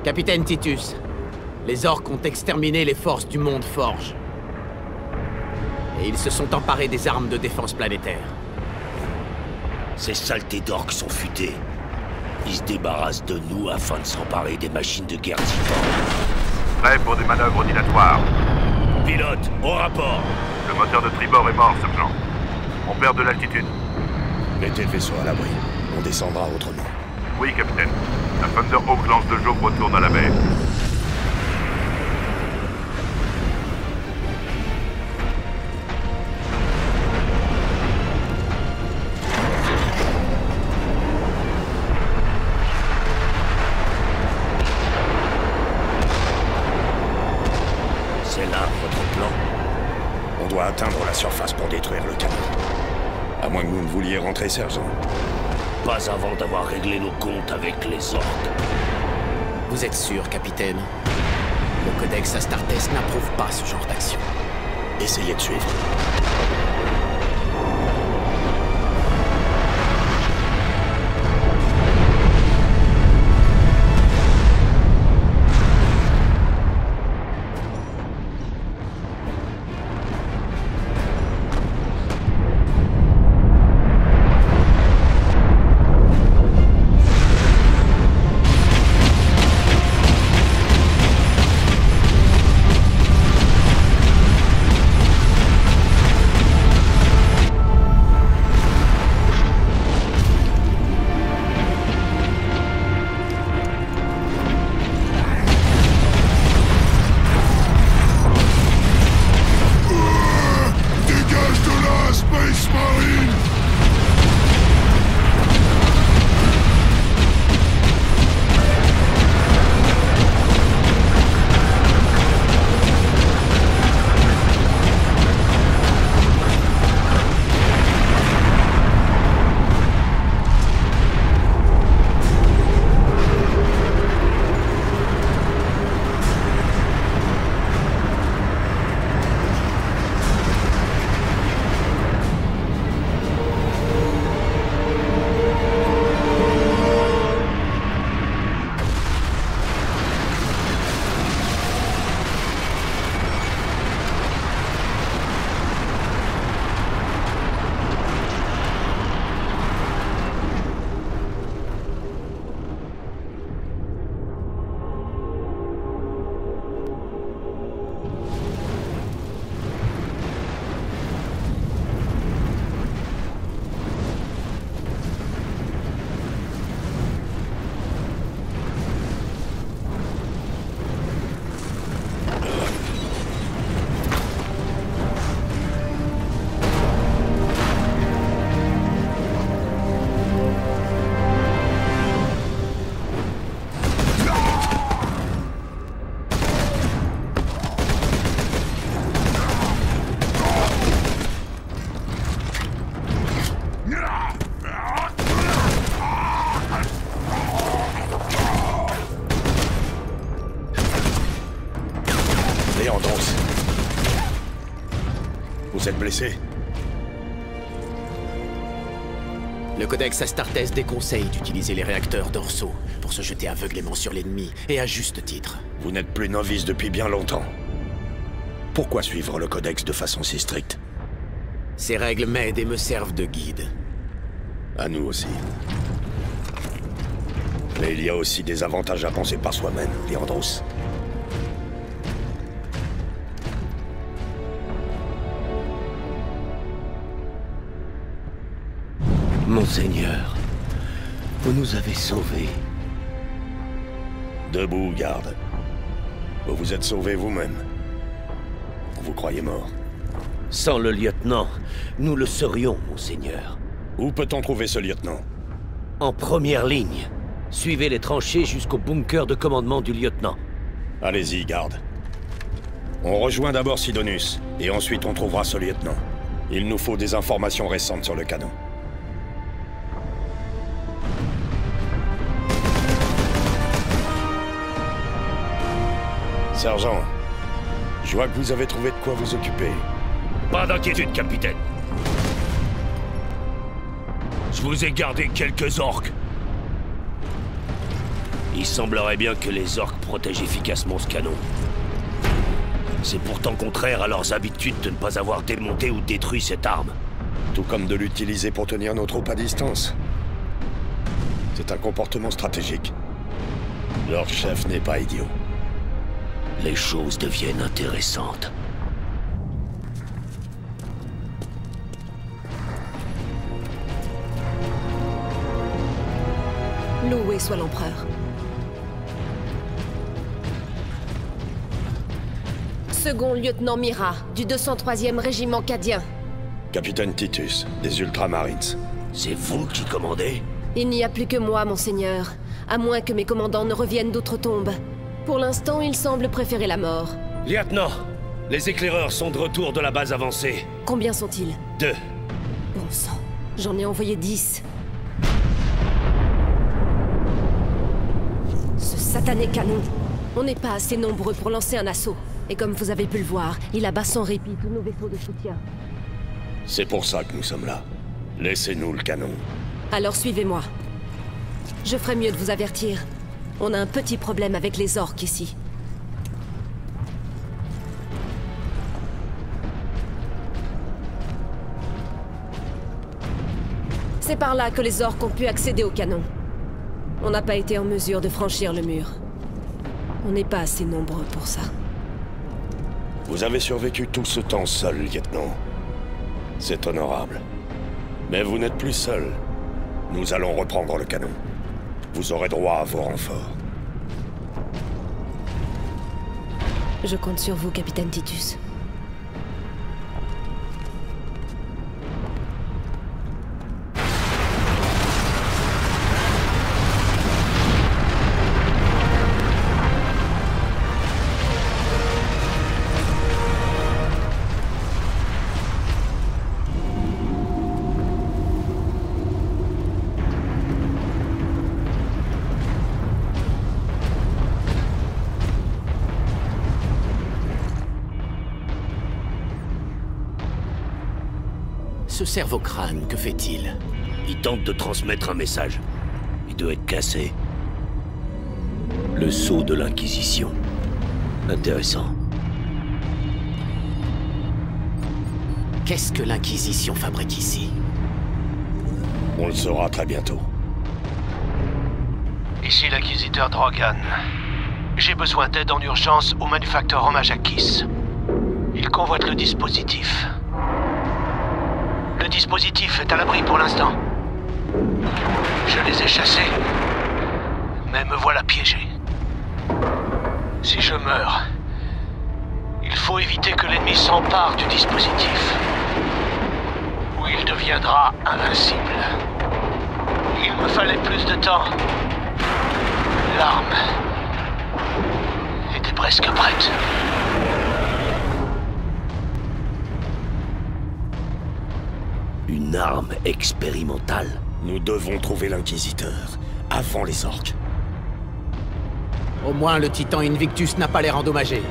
Capitaine Titus, les orques ont exterminé les forces du monde Forge. Et ils se sont emparés des armes de défense planétaire. Ces saletés d'orques sont futés. Ils se débarrassent de nous afin de s'emparer des machines de guerre titans. Prêt pour des manœuvres dilatoires. Pilote, au rapport. Le moteur de tribord est mort, sergent. On perd de l'altitude. Mettez le vaisseau à l'abri. On descendra autrement. Oui, capitaine. La Thunderhawk lance de jour retourne à la baie. C'est là votre plan? On doit atteindre la surface pour détruire le canot. À moins que vous ne vouliez rentrer, sergent. Pas avant d'avoir réglé nos comptes avec les orques. Vous êtes sûr, capitaine? Le Codex Astartes n'approuve pas ce genre d'action. Essayez de suivre. Liandros. Vous êtes blessé? Le Codex Astartes déconseille d'utiliser les réacteurs dorsaux pour se jeter aveuglément sur l'ennemi, et à juste titre. Vous n'êtes plus novice depuis bien longtemps. Pourquoi suivre le Codex de façon si stricte? Ces règles m'aident et me servent de guide. À nous aussi. Mais il y a aussi des avantages à penser par soi-même, Liandros. Monseigneur, vous nous avez sauvés. Debout, garde. Vous vous êtes sauvé vous-même. Vous vous croyez mort. Sans le lieutenant, nous le serions, Monseigneur. Où peut-on trouver ce lieutenant? En première ligne. Suivez les tranchées jusqu'au bunker de commandement du lieutenant. Allez-y, garde. On rejoint d'abord Sidonius, et ensuite on trouvera ce lieutenant. Il nous faut des informations récentes sur le canon. Sergent, je vois que vous avez trouvé de quoi vous occuper. Pas d'inquiétude, capitaine. Je vous ai gardé quelques orques. Il semblerait bien que les orques protègent efficacement ce canon. C'est pourtant contraire à leurs habitudes de ne pas avoir démonté ou détruit cette arme. Tout comme de l'utiliser pour tenir nos troupes à distance. C'est un comportement stratégique. Leur chef n'est pas idiot. Les choses deviennent intéressantes. Loué soit l'empereur. Second lieutenant Mira, du 203e régiment cadien. Capitaine Titus, des Ultramarines. C'est vous qui commandez? Il n'y a plus que moi, monseigneur. À moins que mes commandants ne reviennent d'outre-tombe. Pour l'instant, ils semblent préférer la mort. Lieutenant, les éclaireurs sont de retour de la base avancée. Combien sont-ils? 2. Bon sang, j'en ai envoyé 10. Ce satané canon. On n'est pas assez nombreux pour lancer un assaut. Et comme vous avez pu le voir, il abat sans répit tous nos vaisseaux de soutien. C'est pour ça que nous sommes là. Laissez-nous le canon. Alors suivez-moi. Je ferais mieux de vous avertir. On a un petit problème avec les orques ici. C'est par là que les orques ont pu accéder au canon. On n'a pas été en mesure de franchir le mur. On n'est pas assez nombreux pour ça. Vous avez survécu tout ce temps seul, lieutenant. C'est honorable. Mais vous n'êtes plus seul. Nous allons reprendre le canon. Vous aurez droit à vos renforts. Je compte sur vous, capitaine Titus. Ce cerveau-crâne, que fait-il? Il tente de transmettre un message. Il doit être cassé. Le sceau de l'Inquisition. Intéressant. Qu'est-ce que l'Inquisition fabrique ici? On le saura très bientôt. Ici l'inquisiteur Drogan. J'ai besoin d'aide en urgence au manufacteur Homajakis. Il convoite le dispositif. Le dispositif est à l'abri pour l'instant. Je les ai chassés, mais me voilà piégé. Si je meurs, il faut éviter que l'ennemi s'empare du dispositif, ou il deviendra invincible. Il me fallait plus de temps. L'arme était presque prête. Une arme expérimentale. Nous devons trouver l'Inquisiteur, avant les orques. Au moins, le titan Invictus n'a pas l'air endommagé.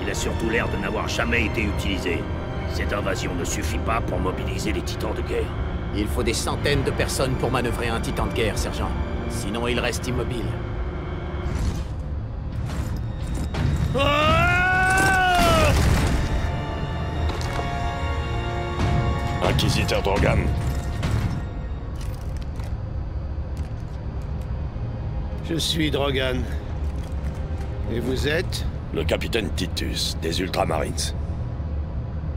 Il a surtout l'air de n'avoir jamais été utilisé. Cette invasion ne suffit pas pour mobiliser les titans de guerre. Il faut des centaines de personnes pour manœuvrer un titan de guerre, sergent. Sinon, il reste immobile. Inquisiteur Drogan. Je suis Drogan. Et vous êtes? Le capitaine Titus, des Ultramarines.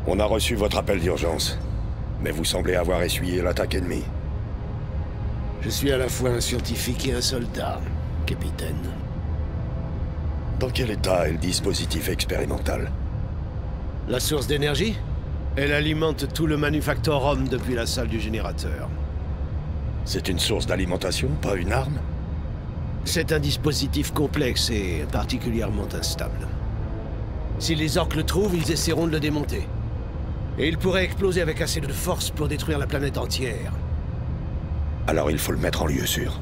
On a reçu votre appel d'urgence, mais vous semblez avoir essuyé l'attaque ennemie. Je suis à la fois un scientifique et un soldat, capitaine. Dans quel état est le dispositif expérimental? La source d'énergie? Elle alimente tout le Manufactorum depuis la salle du générateur. C'est une source d'alimentation, pas une arme? C'est un dispositif complexe et particulièrement instable. Si les orques le trouvent, ils essaieront de le démonter. Et il pourrait exploser avec assez de force pour détruire la planète entière. Alors il faut le mettre en lieu sûr.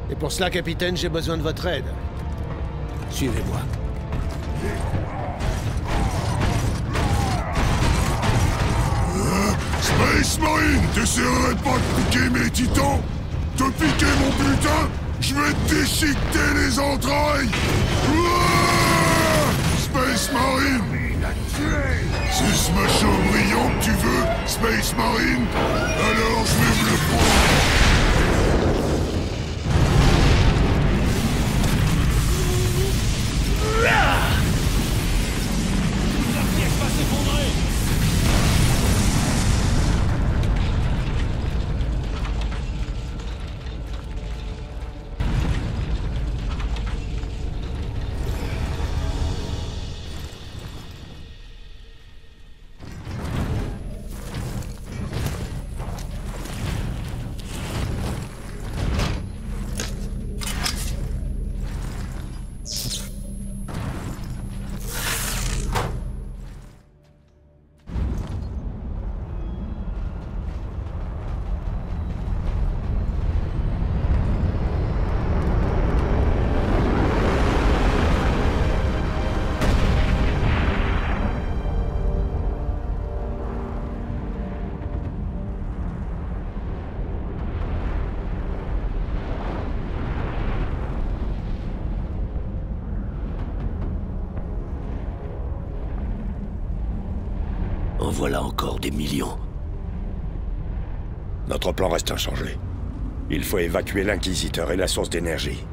Et pour cela, capitaine, j'ai besoin de votre aide. Suivez-moi. Space Marine, t'essaierais pas de piquer mes titans? Te piquer mon butin? Je vais te déchiqueter les entrailles! Space Marine! C'est ce machin brillant que tu veux, Space Marine? Alors je vais me le prendre! En voilà encore des millions. Notre plan reste inchangé. Il faut évacuer l'Inquisiteur et la source d'énergie.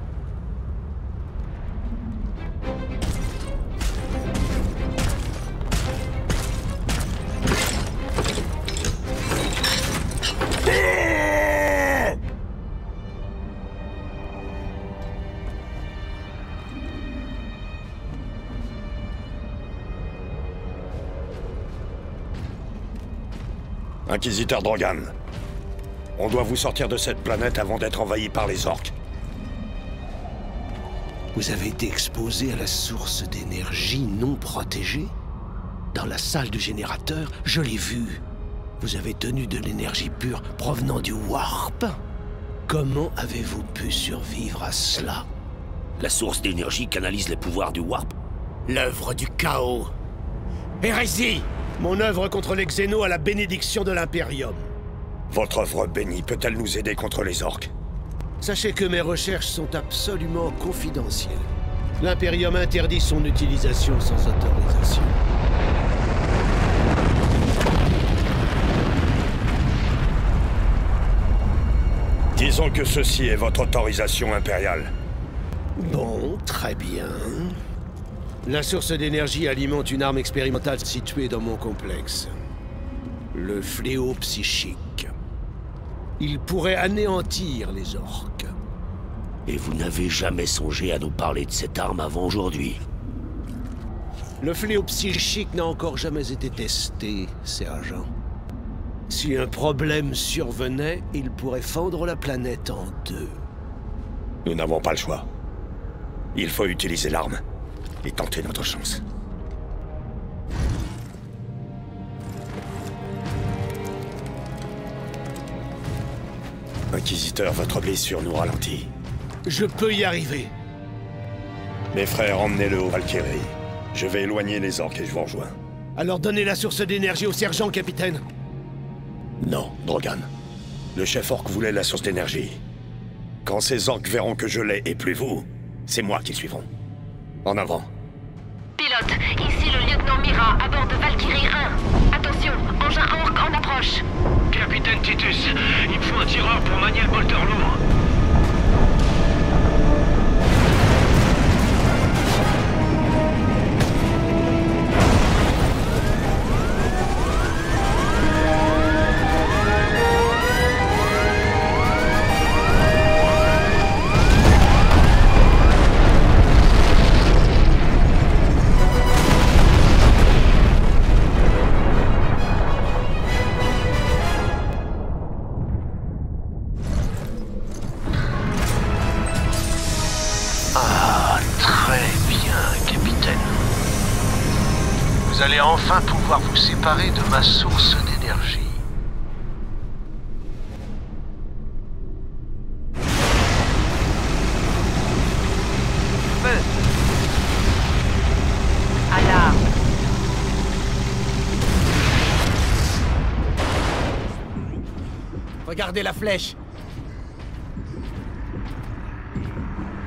Inquisiteur Drogan, on doit vous sortir de cette planète avant d'être envahi par les orques. Vous avez été exposé à la source d'énergie non protégée? Dans la salle du générateur, je l'ai vu. Vous avez tenu de l'énergie pure provenant du Warp. Comment avez-vous pu survivre à cela? La source d'énergie canalise les pouvoirs du Warp. L'œuvre du chaos. Hérésie! Mon œuvre contre les Xénos a la bénédiction de l'Imperium. Votre œuvre bénie peut-elle nous aider contre les orques? Sachez que mes recherches sont absolument confidentielles. L'Imperium interdit son utilisation sans autorisation. Disons que ceci est votre autorisation impériale. Bon, très bien. La source d'énergie alimente une arme expérimentale située dans mon complexe. Le fléau psychique. Il pourrait anéantir les orques. Et vous n'avez jamais songé à nous parler de cette arme avant aujourd'hui? Le fléau psychique n'a encore jamais été testé, sergent. Si un problème survenait, il pourrait fendre la planète en deux. Nous n'avons pas le choix. Il faut utiliser l'arme et tenter notre chance. Inquisiteur, votre blessure nous ralentit. Je peux y arriver. Mes frères, emmenez-le au Valkyrie. Je vais éloigner les orques et je vous rejoins. Alors donnez la source d'énergie au sergent, capitaine. Non, Drogan. Le chef orc voulait la source d'énergie. Quand ces orques verront que je l'ai et plus vous, c'est moi qui suivront. En avant. Pilote, ici le lieutenant Mira, à bord de Valkyrie 1. Attention, engin orc en approche. Capitaine Titus, il me faut un tireur pour manier le bolter lourd. Vous allez enfin pouvoir vous séparer de ma source d'énergie. Feu. Alarme. Regardez la flèche.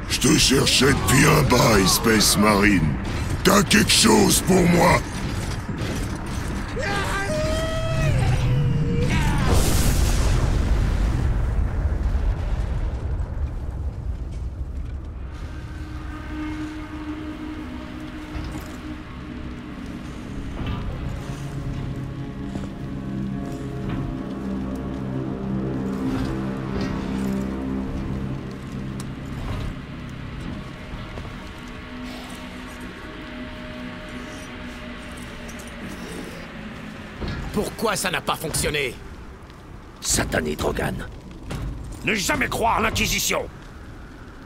Je te cherchais depuis un bail, Space Marine. T'as quelque chose pour moi? Pourquoi ça n'a pas fonctionné? Satané Drogan. Ne jamais croire l'Inquisition.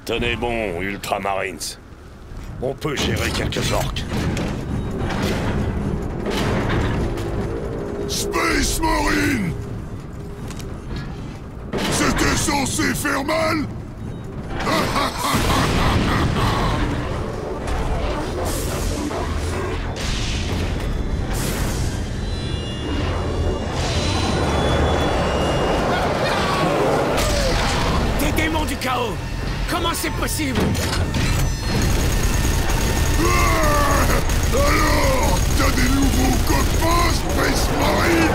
Tenez bon, Ultramarines. On peut gérer quelques orques. Space Marine! C'était censé faire mal? Des démons du chaos! Comment c'est possible? Alors, t'as des nouveaux copains, Space Marine?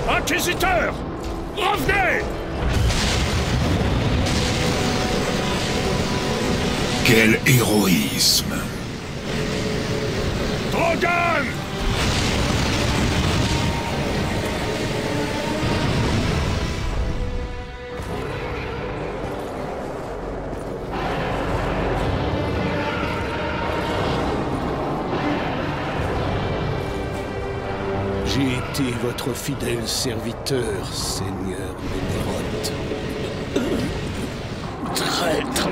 Inquisiteur! Revenez! Quel héroïsme! Drogan! J'ai été votre fidèle serviteur, Seigneur Ménéroth. Traître!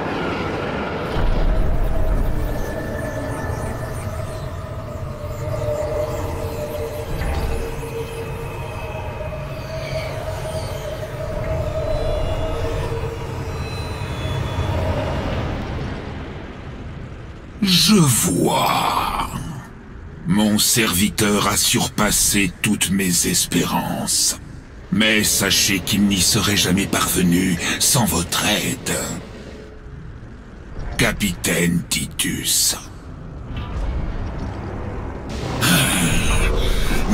Je vois. Mon serviteur a surpassé toutes mes espérances. Mais sachez qu'il n'y serait jamais parvenu sans votre aide. Capitaine Titus.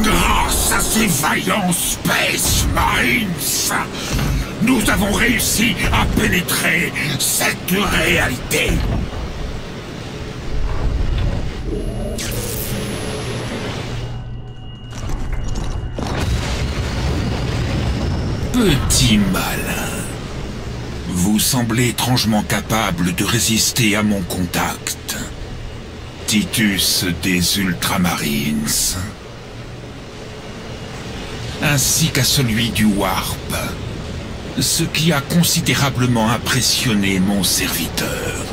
Grâce à ces vaillants Space Marines, nous avons réussi à pénétrer cette réalité. Petit malin. Vous semblez étrangement capable de résister à mon contact. Titus des Ultramarines. Ainsi qu'à celui du Warp. Ce qui a considérablement impressionné mon serviteur.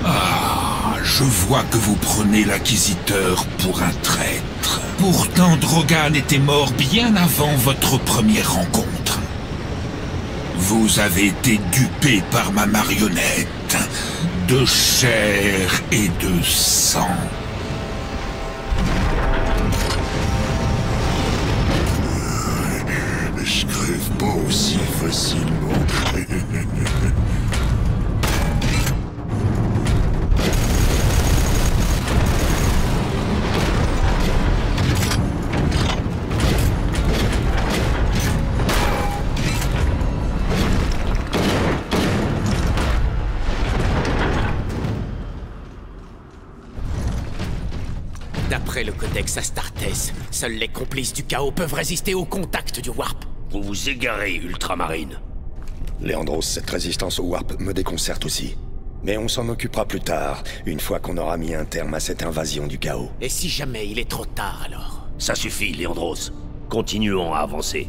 Ah, je vois que vous prenez l'Inquisiteur pour un traître. Pourtant, Drogan était mort bien avant votre première rencontre. Vous avez été dupé par ma marionnette, de chair et de sang. Je crève pas aussi facilement. D'après le Codex Astartes, seuls les complices du chaos peuvent résister au contact du Warp. Vous vous égarez, Ultramarine. Léandros, cette résistance au Warp me déconcerte aussi. Mais on s'en occupera plus tard, une fois qu'on aura mis un terme à cette invasion du chaos. Et si jamais il est trop tard, alors? Ça suffit, Léandros. Continuons à avancer.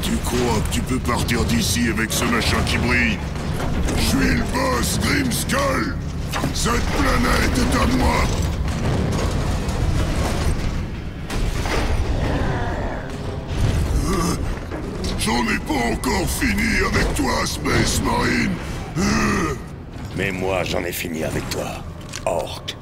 Tu crois que tu peux partir d'ici avec ce machin qui brille? Je suis le boss, Grimskull! Cette planète est à moi! J'en ai pas encore fini avec toi, Space Marine! Mais moi, j'en ai fini avec toi, Orc.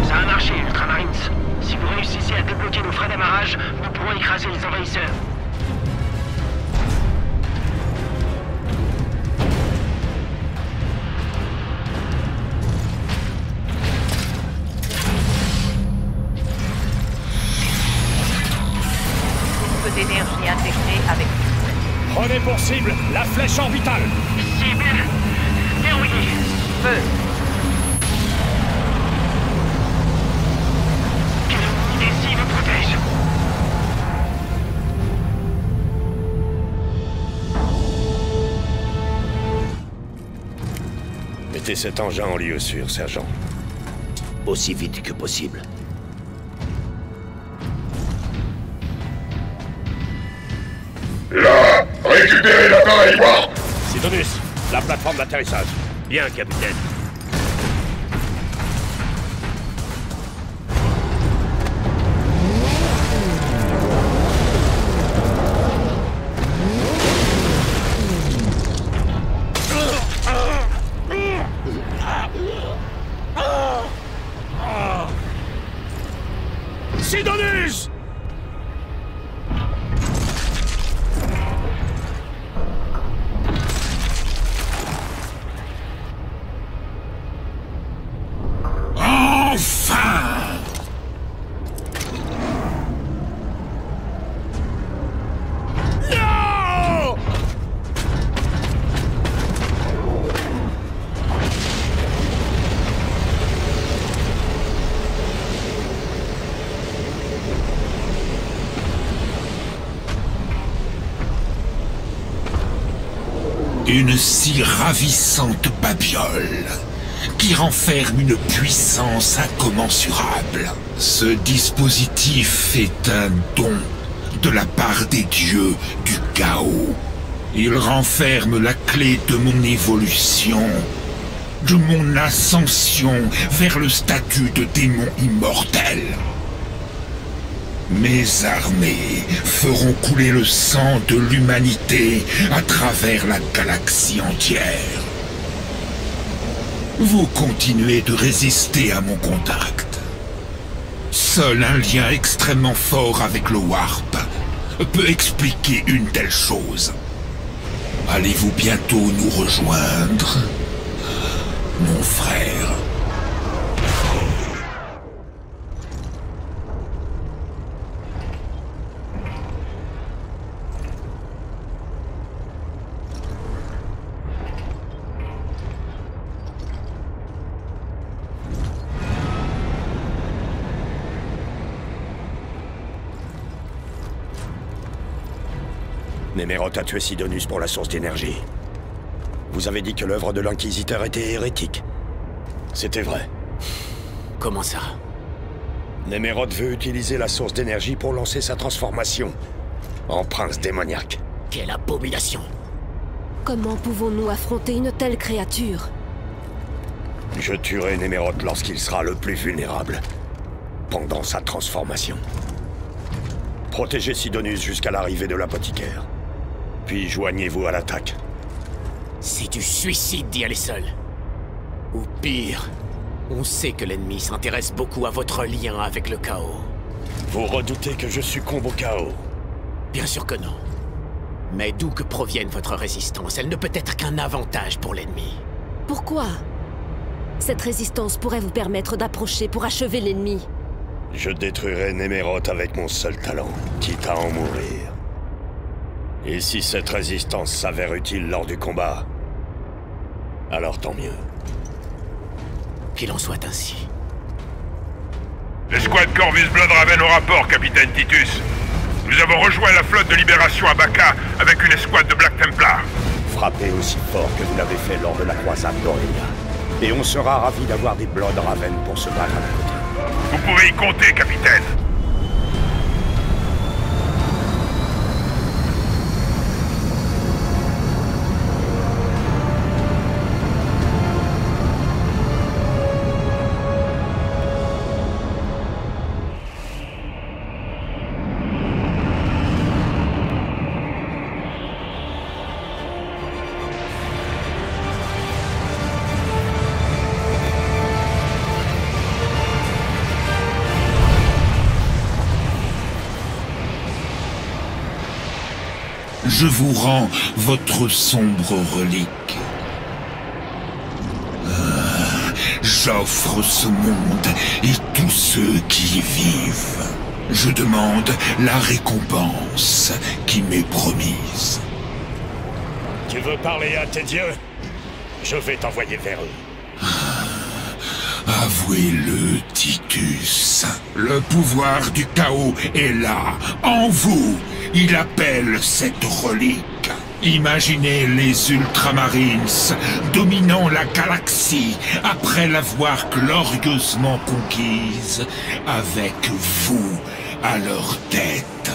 Ça a marché, Ultramarines. Si vous réussissez à débloquer nos freins d'amarrage, nous pourrons écraser les envahisseurs. D'énergie intégrée avec... Prenez pour cible la flèche orbitale. Cible verrouillée. Feu. Que ici nous protège. Mettez cet engin en lieu sûr, sergent. Aussi vite que possible. Là! Récupérez l'appareil Warp! Sidonus, la plateforme d'atterrissage. Bien, capitaine. Sidonus! Enfin! Non! Une si ravissante babiole qui renferme une puissance incommensurable. Ce dispositif est un don de la part des dieux du chaos. Il renferme la clé de mon évolution, de mon ascension vers le statut de démon immortel. Mes armées feront couler le sang de l'humanité à travers la galaxie entière. Vous continuez de résister à mon contact. Seul un lien extrêmement fort avec le Warp peut expliquer une telle chose. Allez-vous bientôt nous rejoindre, mon frère ? Néméroth a tué Sidonius pour la source d'énergie. Vous avez dit que l'œuvre de l'Inquisiteur était hérétique. C'était vrai. Comment ça? Néméroth veut utiliser la source d'énergie pour lancer sa transformation en prince démoniaque. Quelle abomination! Comment pouvons-nous affronter une telle créature? Je tuerai Néméroth lorsqu'il sera le plus vulnérable, pendant sa transformation. Protégez Sidonius jusqu'à l'arrivée de l'apothicaire. Puis joignez-vous à l'attaque. C'est du suicide d'y aller seul. Ou pire, on sait que l'ennemi s'intéresse beaucoup à votre lien avec le chaos. Vous redoutez que je succombe au chaos? Bien sûr que non. Mais d'où que provienne votre résistance, elle ne peut être qu'un avantage pour l'ennemi. Pourquoi? Cette résistance pourrait vous permettre d'approcher pour achever l'ennemi. Je détruirai Néméroth avec mon seul talent, quitte à en mourir. Et si cette résistance s'avère utile lors du combat, alors tant mieux. Qu'il en soit ainsi. L'escouade Corvus Bloodraven au rapport, capitaine Titus. Nous avons rejoint la flotte de libération à Baka avec une escouade de Black Templar. Frappez aussi fort que vous l'avez fait lors de la croisade d'Aurélia. Et on sera ravis d'avoir des Bloodraven pour se battre à nos côtés. Vous pouvez y compter, capitaine. Je vous rends votre sombre relique. J'offre ce monde et tous ceux qui y vivent. Je demande la récompense qui m'est promise. Tu veux parler à tes dieux? Je vais t'envoyer vers eux. Avouez-le, Titus. Le pouvoir du chaos est là, en vous. Il appelle cette relique. Imaginez les Ultramarines dominant la galaxie après l'avoir glorieusement conquise, avec vous à leur tête.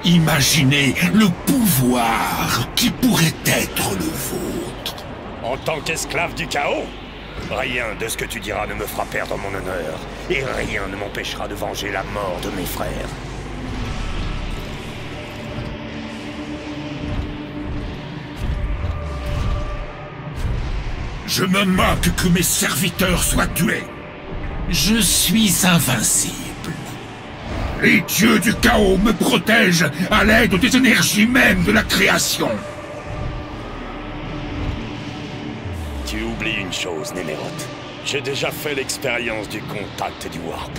Imaginez le pouvoir qui pourrait être le vôtre. En tant qu'esclave du chaos? Rien de ce que tu diras ne me fera perdre mon honneur, et rien ne m'empêchera de venger la mort de mes frères. Je me moque que mes serviteurs soient tués. Je suis invincible. Les dieux du chaos me protègent à l'aide des énergies mêmes de la création. Tu oublies une chose, Néméroth. J'ai déjà fait l'expérience du contact du Warp.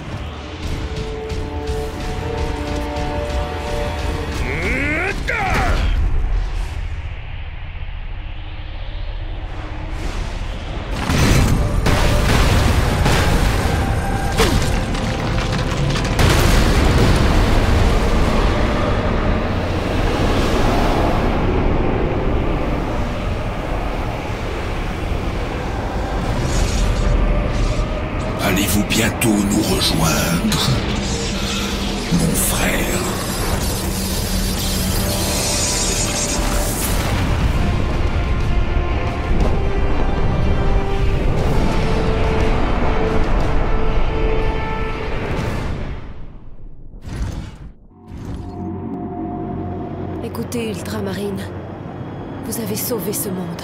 Allez-vous bientôt nous rejoindre, mon frère? Écoutez, Ultramarine, vous avez sauvé ce monde.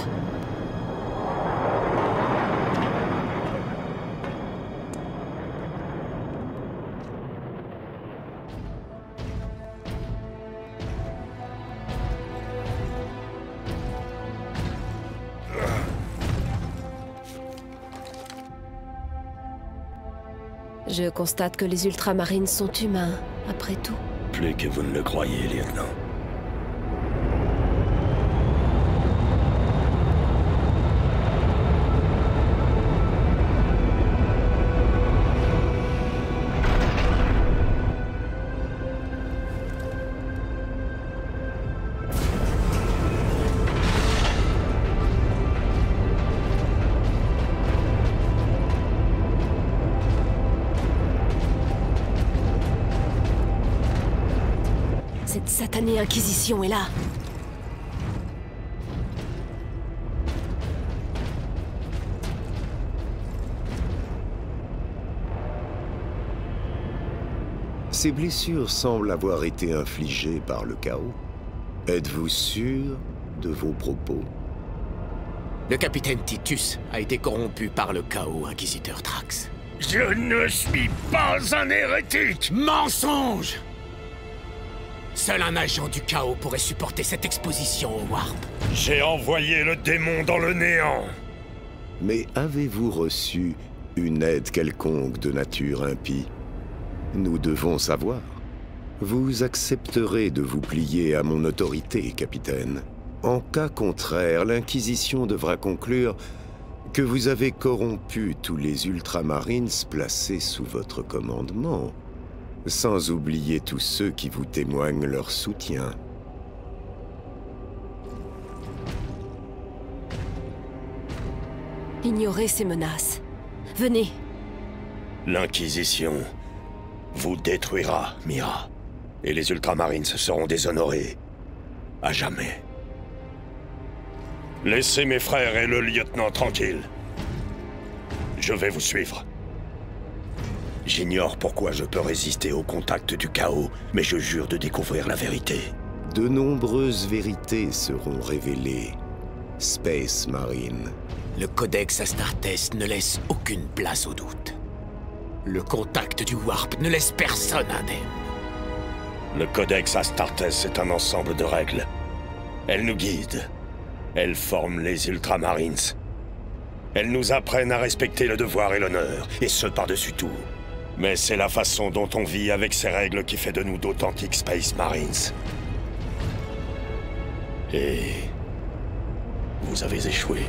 Je constate que les Ultramarines sont humains, après tout. Plus que vous ne le croyez, lieutenant. Cette satanée Inquisition est là. Ces blessures semblent avoir été infligées par le chaos. Êtes-vous sûr de vos propos? Le capitaine Titus a été corrompu par le chaos, Inquisiteur Thrax. Je ne suis pas un hérétique! Mensonge! Seul un agent du chaos pourrait supporter cette exposition au Warp. J'ai envoyé le démon dans le néant! Mais avez-vous reçu une aide quelconque de nature impie? Nous devons savoir. Vous accepterez de vous plier à mon autorité, capitaine. En cas contraire, l'Inquisition devra conclure que vous avez corrompu tous les Ultramarines placés sous votre commandement, sans oublier tous ceux qui vous témoignent leur soutien. Ignorez ces menaces. Venez. L'Inquisition vous détruira, Mira. Et les Ultramarines seront déshonorés. À jamais. Laissez mes frères et le lieutenant tranquilles. Je vais vous suivre. J'ignore pourquoi je peux résister au contact du chaos, mais je jure de découvrir la vérité. De nombreuses vérités seront révélées, Space Marine. Le Codex Astartes ne laisse aucune place au doute. Le contact du Warp ne laisse personne indemne. Le Codex Astartes est un ensemble de règles. Elles nous guident. Elles forment les Ultramarines. Elles nous apprennent à respecter le devoir et l'honneur, et ce par-dessus tout. Mais c'est la façon dont on vit avec ces règles qui fait de nous d'authentiques Space Marines. Et... vous avez échoué.